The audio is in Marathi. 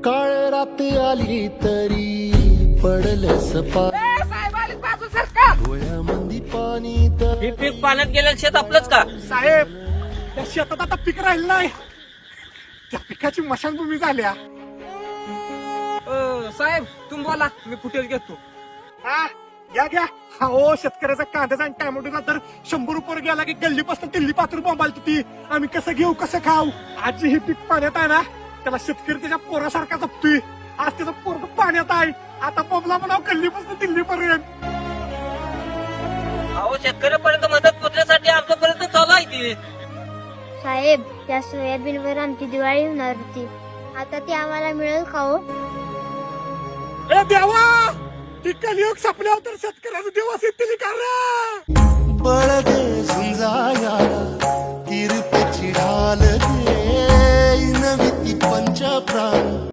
काळ रात आली तरी पडल सपा साहेब आले बाजू सरकार. डोळ्यामंदी पाणी तर हे पीक पाण्यात गेलं शेत आपलंच का? साहेब त्या शेतात आता पीक राहिलं नाही, त्या पिकाची मशानभूमी झाल्या. साहेब तुम्ही बोला, मी फुटेज घेतो. हा घ्या. हो शेतकऱ्याचा कांद्याचा आणि टॅमॅटोचा तर 100 रुपये गेला की गल्लीपासून दिल्ली पात्र बोंबाल ती. आम्ही कसं घेऊ कसं खाऊ? आजी हे पीक पाण्यात आहे ना, त्याला शेतकरी त्याच्या पोरासारखा जपतोय. आज त्याचं पोरग पाण्यात आहे, आता बोंबला म्हणाव गल्लीपासून दिल्लीपर्यंत. अहो शेतकऱ्यापर्यंत मदत पोहोचण्यासाठी आमच्यापर्यंत चालू आहे ती. साहेब त्या सोयाबीनवर आमची दिवाळी होणार होती, आता ती आम्हाला मिळेल का हो? ए देवा, ती कलियुग संपल्यावर तर शेतकऱ्याचे दिवस येतील का रे? बळ दे झुंजाया तिरपची ढाल दे नवी ती पंच प्राण